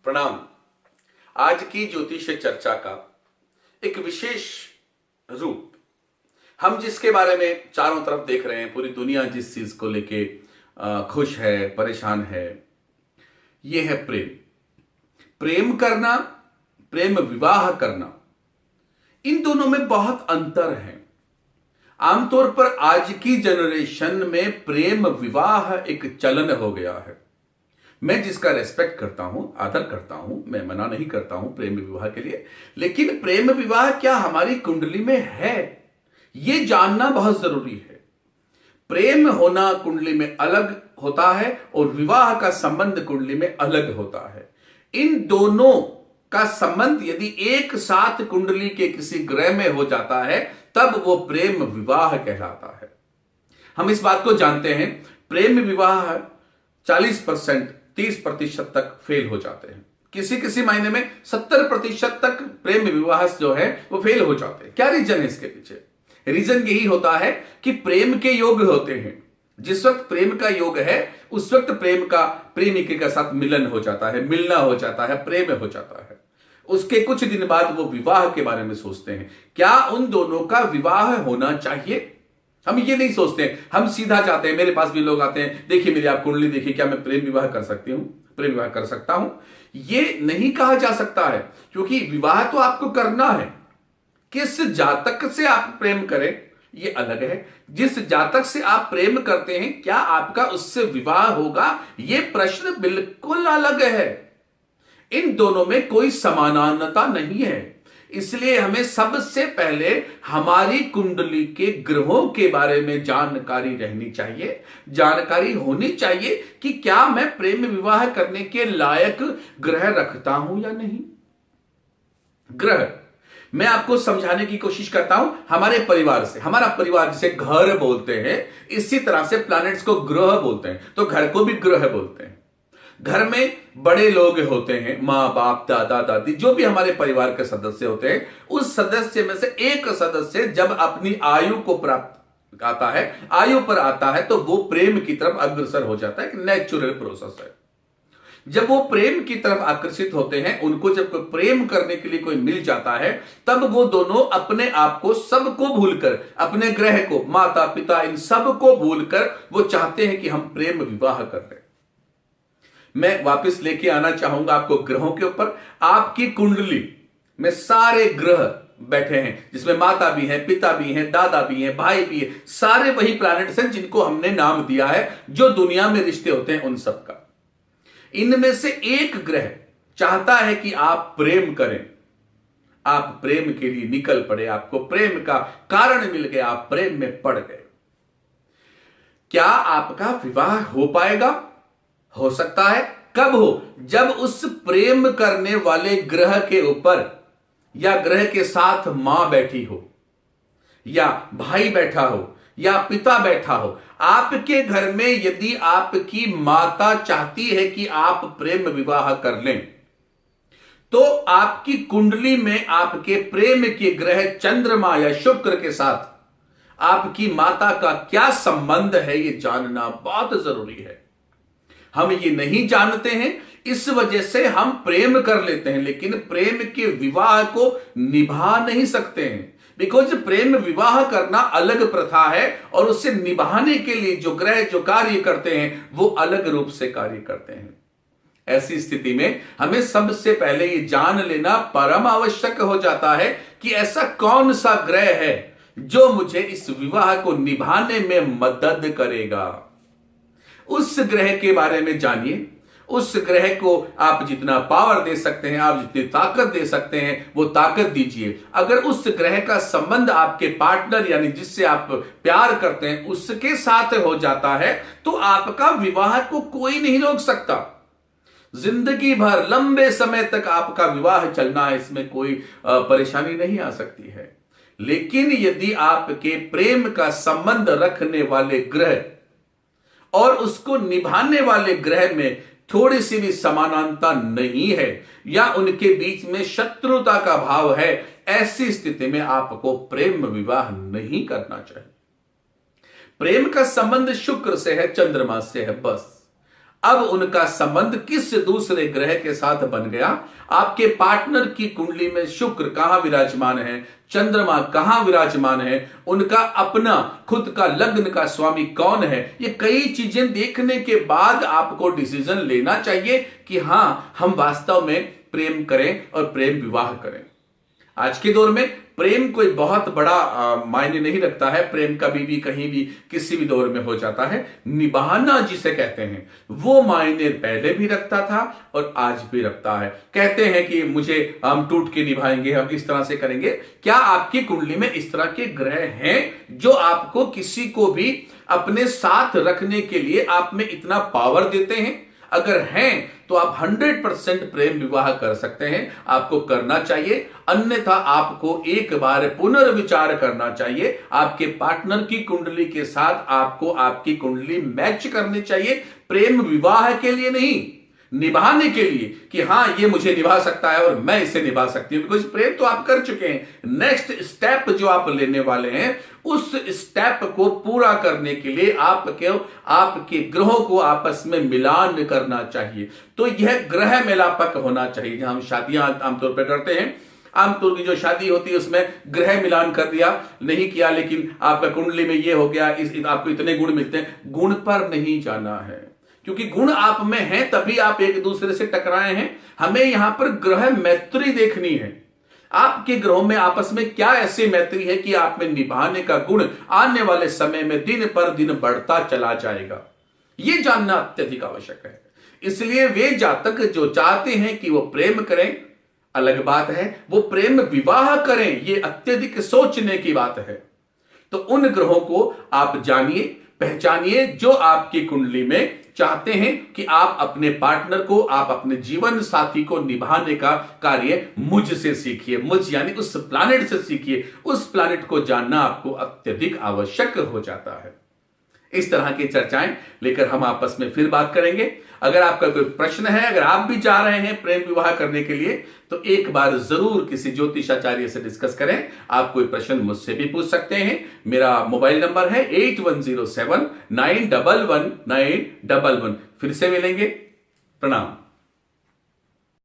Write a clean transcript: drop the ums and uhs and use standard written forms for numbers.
प्रणाम। आज की ज्योतिष चर्चा का एक विशेष रूप, हम जिसके बारे में चारों तरफ देख रहे हैं, पूरी दुनिया जिस चीज को लेके खुश है, परेशान है, यह है प्रेम। प्रेम करना, प्रेम विवाह करना, इन दोनों में बहुत अंतर है। आमतौर पर आज की जनरेशन में प्रेम विवाह एक चलन हो गया है। मैं जिसका रेस्पेक्ट करता हूं, आदर करता हूं, मैं मना नहीं करता हूं प्रेम विवाह के लिए, लेकिन प्रेम विवाह क्या हमारी कुंडली में है, यह जानना बहुत जरूरी है। प्रेम होना कुंडली में अलग होता है और विवाह का संबंध कुंडली में अलग होता है। इन दोनों का संबंध यदि एक साथ कुंडली के किसी ग्रह में हो जाता है तब वो प्रेम विवाह कहलाता है। हम इस बात को जानते हैं, प्रेम विवाह 40% 30% तक फेल हो जाते हैं, किसी किसी महीने में 70% तक प्रेम विवाह जो है वो फेल हो जाते हैं। क्या रीजन है इसके पीछे? रीजन यही होता है कि प्रेम के योग होते हैं। जिस वक्त प्रेम का योग है उस वक्त प्रेम का प्रेमिका के साथ मिलन हो जाता है, मिलना हो जाता है, प्रेम हो जाता है। उसके कुछ दिन बाद वो विवाह के बारे में सोचते हैं, क्या उन दोनों का विवाह होना चाहिए। हम ये नहीं सोचते, हम सीधा जाते हैं। मेरे पास भी लोग आते हैं, देखिए मेरी आप कुंडली देखिए, क्या मैं प्रेम विवाह कर सकती हूं, प्रेम विवाह कर सकता हूं। ये नहीं कहा जा सकता है, क्योंकि विवाह तो आपको करना है। किस जातक से आप प्रेम करें ये अलग है। जिस जातक से आप प्रेम करते हैं, क्या आपका उससे विवाह होगा, ये प्रश्न बिल्कुल अलग है। इन दोनों में कोई समानांतरता नहीं है। इसलिए हमें सबसे पहले हमारी कुंडली के ग्रहों के बारे में जानकारी रहनी चाहिए, जानकारी होनी चाहिए कि क्या मैं प्रेम विवाह करने के लायक ग्रह रखता हूं या नहीं। ग्रह मैं आपको समझाने की कोशिश करता हूं हमारे परिवार से। हमारा परिवार जिसे घर बोलते हैं, इसी तरह से प्लैनेट्स को ग्रह बोलते हैं, तो घर को भी ग्रह बोलते हैं। घर में बड़े लोग होते हैं, मां बाप, दादा दादी, जो भी हमारे परिवार के सदस्य होते हैं, उस सदस्य में से एक सदस्य जब अपनी आयु को प्राप्त आता है, आयु पर आता है, तो वो प्रेम की तरफ अग्रसर हो जाता है। एक नेचुरल प्रोसेस है। जब वो प्रेम की तरफ आकर्षित होते हैं, उनको जब प्रेम करने के लिए कोई मिल जाता है, तब वो दोनों अपने आप को, सबको भूलकर, अपने ग्रह को, माता पिता, इन सबको भूलकर वो चाहते हैं कि हम प्रेम विवाह कर रहे। मैं वापस लेके आना चाहूंगा आपको ग्रहों के ऊपर। आपकी कुंडली में सारे ग्रह बैठे हैं, जिसमें माता भी है, पिता भी है, दादा भी है, भाई भी है, सारे वही प्लैनेट्स हैं जिनको हमने नाम दिया है, जो दुनिया में रिश्ते होते हैं उन सब का। इनमें से एक ग्रह चाहता है कि आप प्रेम करें, आप प्रेम के लिए निकल पड़े, आपको प्रेम का कारण मिल गया, आप प्रेम में पड़ गए। क्या आपका विवाह हो पाएगा? हो सकता है। कब हो? जब उस प्रेम करने वाले ग्रह के ऊपर या ग्रह के साथ मां बैठी हो, या भाई बैठा हो, या पिता बैठा हो। आपके घर में यदि आपकी माता चाहती है कि आप प्रेम विवाह कर लें, तो आपकी कुंडली में आपके प्रेम के ग्रह चंद्रमा या शुक्र के साथ आपकी माता का क्या संबंध है, यह जानना बहुत जरूरी है। हम ये नहीं जानते हैं, इस वजह से हम प्रेम कर लेते हैं, लेकिन प्रेम के विवाह को निभा नहीं सकते हैं। बिकॉज प्रेम विवाह करना अलग प्रथा है, और उसे निभाने के लिए जो ग्रह जो कार्य करते हैं वो अलग रूप से कार्य करते हैं। ऐसी स्थिति में हमें सबसे पहले ये जान लेना परम आवश्यक हो जाता है कि ऐसा कौन सा ग्रह है जो मुझे इस विवाह को निभाने में मदद करेगा। उस ग्रह के बारे में जानिए। उस ग्रह को आप जितना पावर दे सकते हैं, आप जितनी ताकत दे सकते हैं, वो ताकत दीजिए। अगर उस ग्रह का संबंध आपके पार्टनर यानी जिससे आप प्यार करते हैं उसके साथ हो जाता है, तो आपका विवाह को कोई नहीं रोक सकता। जिंदगी भर, लंबे समय तक आपका विवाह चलना है, इसमें कोई परेशानी नहीं आ सकती है। लेकिन यदि आपके प्रेम का संबंध रखने वाले ग्रह और उसको निभाने वाले ग्रह में थोड़ी सी भी समानांतरता नहीं है, या उनके बीच में शत्रुता का भाव है, ऐसी स्थिति में आपको प्रेम विवाह नहीं करना चाहिए। प्रेम का संबंध शुक्र से है, चंद्रमा से है, बस। अब उनका संबंध किस दूसरे ग्रह के साथ बन गया, आपके पार्टनर की कुंडली में शुक्र कहां विराजमान है, चंद्रमा कहां विराजमान है, उनका अपना खुद का लग्न का स्वामी कौन है, ये कई चीजें देखने के बाद आपको डिसीजन लेना चाहिए कि हां हम वास्तव में प्रेम करें और प्रेम विवाह करें। आज के दौर में प्रेम कोई बहुत बड़ा मायने नहीं रखता है। प्रेम कभी भी कहीं भी किसी भी दौर में हो जाता है। निभाना जिसे कहते हैं वो मायने पहले भी रखता था और आज भी रखता है। कहते हैं कि मुझे हम टूट के निभाएंगे, हम इस तरह से करेंगे। क्या आपकी कुंडली में इस तरह के ग्रह हैं जो आपको किसी को भी अपने साथ रखने के लिए आप में इतना पावर देते हैं? अगर हैं तो आप 100% प्रेम विवाह कर सकते हैं, आपको करना चाहिए। अन्यथा आपको एक बार पुनर्विचार करना चाहिए। आपके पार्टनर की कुंडली के साथ आपको आपकी कुंडली मैच करनी चाहिए, प्रेम विवाह के लिए नहीं, निभाने के लिए कि हां ये मुझे निभा सकता है और मैं इसे निभा सकती हूं। बिकॉज प्रेम तो आप कर चुके हैं। नेक्स्ट स्टेप जो आप लेने वाले हैं उस स्टेप को पूरा करने के लिए आपके ग्रहों को आपस में मिलान करना चाहिए। तो यह ग्रह मिलापक होना चाहिए। जहां हम शादियां आमतौर पर करते हैं, आमतौर की जो शादी होती है उसमें ग्रह मिलान कर दिया, नहीं किया, लेकिन आपका कुंडली में ये हो गया, आपको इतने गुण मिलते हैं। गुण पर नहीं जाना है, क्योंकि गुण आप में हैं तभी आप एक दूसरे से टकराए हैं। हमें यहां पर ग्रह मैत्री देखनी है। आपके ग्रहों में आपस में क्या ऐसी मैत्री है कि आप में निभाने का गुण आने वाले समय में दिन पर दिन बढ़ता चला जाएगा, यह जानना अत्यधिक आवश्यक है। इसलिए वे जातक जो चाहते हैं कि वो प्रेम करें, अलग बात है, वो प्रेम विवाह करें, यह अत्यधिक सोचने की बात है। तो उन ग्रहों को आप जानिए, पहचानिए जो आपकी कुंडली में चाहते हैं कि आप अपने पार्टनर को, आप अपने जीवन साथी को निभाने का कार्य मुझसे सीखिए। मुझ यानी उस प्लैनेट से सीखिए। उस प्लैनेट को जानना आपको अत्यधिक आवश्यक हो जाता है। इस तरह की चर्चाएं लेकर हम आपस में फिर बात करेंगे। अगर आपका कोई प्रश्न है, अगर आप भी चाह रहे हैं प्रेम विवाह करने के लिए, तो एक बार जरूर किसी ज्योतिषाचार्य से डिस्कस करें। आप कोई प्रश्न मुझसे भी पूछ सकते हैं। मेरा मोबाइल नंबर है 8107911911। फिर से मिलेंगे। प्रणाम।